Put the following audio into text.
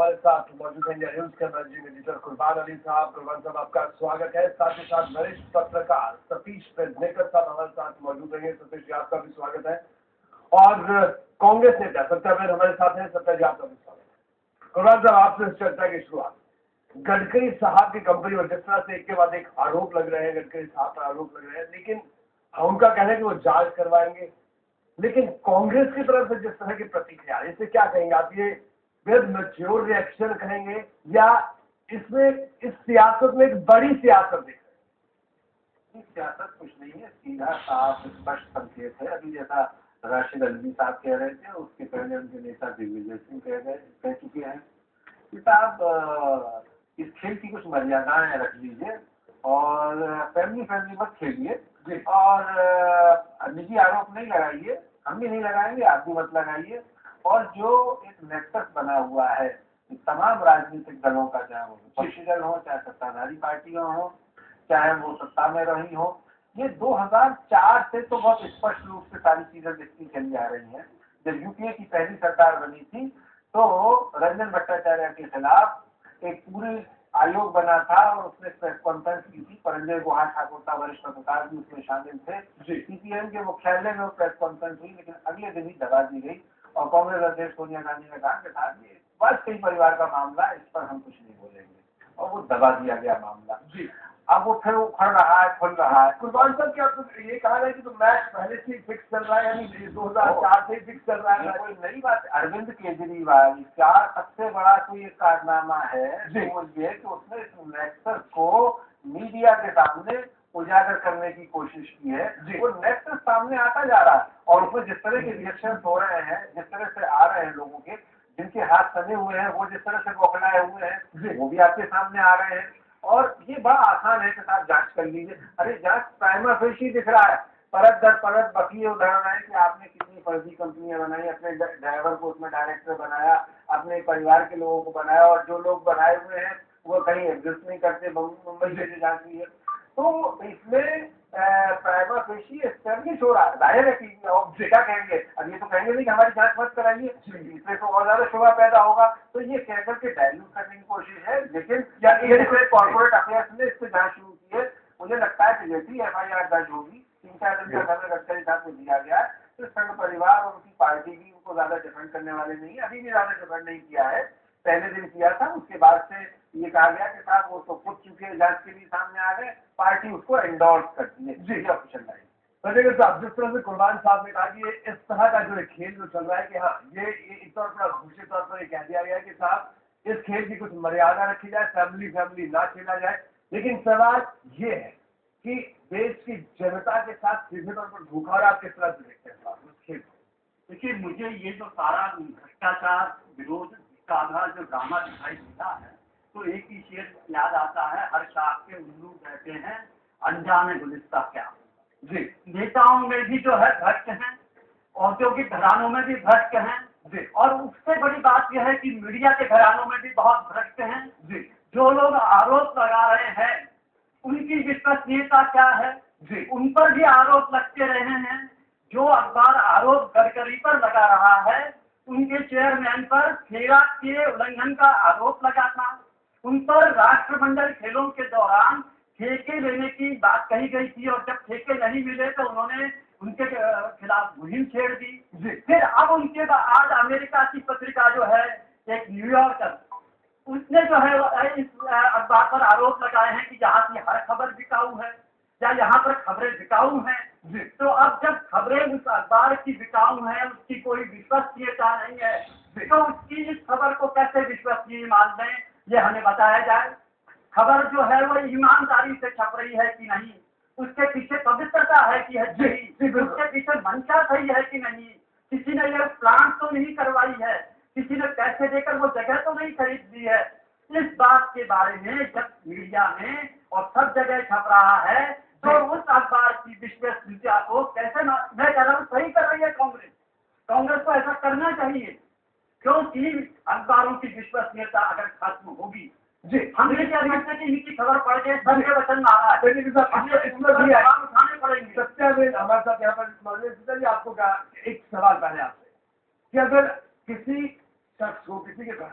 हमारे साथ मौजूद हैं न्यूज के मैनेजिंग एडिटर कुर्बान अली साहब। कुर्बान साहब, आपका स्वागत है। साथ ही साथ वरिष्ठ पत्रकार सतीश पेडनेकर साहब हमारे साथ मौजूद हैं। सतीश जी, आपका भी स्वागत है। और कांग्रेस नेता सत्यावेद हमारे साथ हैं। सत्या जी, आपका भी स्वागत है। कुर्बान साहब, आपसे इस चर्चा की शुरुआत गडकरी साहब की कंपनी में जिस तरह से एक के बाद एक आरोप लग रहे हैं, गडकरी साहब पर आरोप लग रहे हैं, लेकिन उनका कहना है कि वो जांच करवाएंगे। लेकिन कांग्रेस की तरफ से जिस तरह की प्रतिक्रिया, इससे क्या कहेंगे आप? ये बेहद मैच्योर रिएक्शन कहेंगे या इसमें इस सियासत में एक बड़ी सियासत दिख रही है? सियासत कुछ नहीं है, सीधा साफ स्पष्ट संकेत है। अभी जैसा राशिद अल्वी साहब कह रहे थे, उसके पहले उनके नेता दिग्विजय सिंह कह चुके हैं कि साहब इस खेल की कुछ मर्यादाएं रख लीजिए और फैमिली मत खेलिए और निजी आरोप नहीं लगाइए, हम भी नहीं लगाएंगे, आप भी मत लगाइए। और जो एक नेक्सस बना हुआ है तमाम राजनीतिक दलों का, चाहे वो विपक्षी दल हो, चाहे सत्ताधारी पार्टियां हो, चाहे वो सत्ता में रही हो, ये 2004 से तो बहुत स्पष्ट रूप से सारी चीजें दिखती चली आ रही हैं। जब यूपीए की पहली सरकार बनी थी तो रंजन भट्टाचार्य के खिलाफ एक पूरी आयोग बना था और उसने प्रेस कॉन्फ्रेंस की थी। परंजय गुहा ठाकुर का वरिष्ठ पत्रकार भी उसमें शामिल थे। सीपीएम के मुख्यालय में वो प्रेस कॉन्फ्रेंस हुई, लेकिन अगले दिन ही दबा दी गई और कांग्रेस अध्यक्ष सोनिया गांधी ने कहा कि साहब ये वाजपेयी परिवार का मामला, इस पर हम कुछ नहीं बोलेंगे, और वो दबा दिया गया मामला। अब वो फिर उखड़ रहा है, खुल रहा है। कुर्बान साहब, क्या तो ये कहा है कि तो मैच पहले से फिक्स चल रहा है, यानी 2004 से फिक्स चल रहा है? कोई नई बात। अरविंद केजरीवाल का सबसे बड़ा कोई एक कारनामा है वो ये कि उसने इस नेक्सस को मीडिया के सामने उजागर करने की कोशिश की है। वो नेक्सस सामने आता जा रहा है और उसमें जिस तरह के रिएक्शन हो रहे हैं, जिस तरह से आ रहे हैं लोगों के, जिनके हाथ सने हुए हैं, वो जिस तरह से बौखलाए हुए हैं, वो भी आपके सामने आ रहे हैं। और ये बड़ा आसान है कि साहब जांच कर लीजिए। अरे जांच प्राइमा फेशी दिख रहा है, परत दर परत बकी उदाहरण है कि आपने कितनी फर्जी कंपनियां बनाई, अपने ड्राइवर को उसमें डायरेक्टर बनाया, अपने परिवार के लोगों को बनाया, और जो लोग बनाए हुए हैं वो कहीं एग्जिस्ट नहीं करते। मुंबई से जांच हुई है तो इसमें प्राइमा फेशी एस्टेब्लिश हो रहा है। जाहिर है कि क्या कहेंगे, अब ये तो कहेंगे नहीं कि हमारी जांच मत कराइए, इसमें तो और ज्यादा शुभा पैदा होगा। तो ये कहकर के डायल्यूट करने की कोशिश है। लेकिन कॉर्पोरेट अफेयर्स ने इस पर जांच शुरू की है। मुझे लगता है कि जैसी FIR दर्ज होगी, 3-4 दिन का समय गडकरी साहब को दिया गया है, तो संघ परिवार और उनकी पार्टी भी उनको ज्यादा डिफेंड करने वाले नहीं है। अभी भी ज्यादा डिफेंड नहीं किया है, पहले दिन किया था। उसके बाद से ये कहा गया कि साहब वो तो खुद चुके जांच के लिए सामने आ गए, पार्टी उसको एंडोर्स करती है। जी ऑफिशियल लाइन सर, साहब जिस तरह से कुर्बान साहब ने कहा कि ये इस तरह का जो खेल जो चल रहा है कि हाँ, ये एक तौर पर घोषित तौर पर कह दिया गया है कि साहब इस खेल की कुछ मर्यादा रखी जाए, फैमिली ना खेला जाए। लेकिन सवाल ये है कि देश की जनता के साथ सीधे तौर पर धोखा, और आप किस तरह से देखते हैं उस खेल को? देखिए, मुझे ये जो सारा भ्रष्टाचार विरोध का आधार जो ड्रामा दिखाई देता है, तो एक ही शेर याद आता है, हर शाख के उल्लू कहते हैं अनजाने गुलिस्ता क्या। जी, नेताओं में भी जो है भ्रष्ट हैं, औद्योगिक घरानों में भी भ्रष्ट हैं जी, और उससे बड़ी बात यह है कि मीडिया के घरानों में भी बहुत भ्रष्ट हैं। जी, जो लोग आरोप लगा रहे हैं उनकी विश्वसनीयता क्या है, जी, उन पर भी आरोप लगते रहे हैं। जो अखबार आरोप गडकरी पर लगा रहा है, उनके चेयरमैन पर फेरा के उल्लंघन का आरोप लगा था। उन पर राष्ट्रमंडल खेलों के दौरान ठेके लेने की बात कही गई थी और जब ठेके नहीं मिले तो उन्होंने उनके खिलाफ मुहिम छेड़ दी। फिर अब उनके आज अमेरिका की पत्रिका जो है, एक न्यूयॉर्कर, उसने जो है इस अखबार पर आरोप लगाए हैं कि यहाँ की हर खबर बिकाऊ है या यहाँ पर खबरें बिकाऊ हैं। तो अब जब खबरें उस अखबार की बिकाऊ हैं, उसकी कोई विश्वसनीयता नहीं है, तो उसकी इस खबर को कैसे विश्वसनीय मान लें, ये हमें बताया जाए। खबर जो है वो ईमानदारी से छप रही है कि नहीं, उसके पीछे पवित्रता है कि है जी, उसके पीछे मंशा सही है कि नहीं, किसी ने ये प्लांट तो नहीं करवाई है, किसी ने पैसे देकर वो जगह तो नहीं खरीद दी है। इस बात के बारे में जब मीडिया में और सब जगह छप रहा है, तो उस अखबार की विश्वसनीयता को कैसे मैं कह रहा हूँ सही कर रही है कांग्रेस को ऐसा करना चाहिए, क्योंकि अखबारों की विश्वसनीयता अगर खत्म होगी, जी हम ये क्या समझते कि इनकी खबर पढ़ के सबके वचन में आ रहा है, उठाने पड़ेंगे। सत्यावेद हमारे साथ यहाँ पर आपको एक सवाल पहले आपसे कि अगर किसी शख्स को, किसी के घर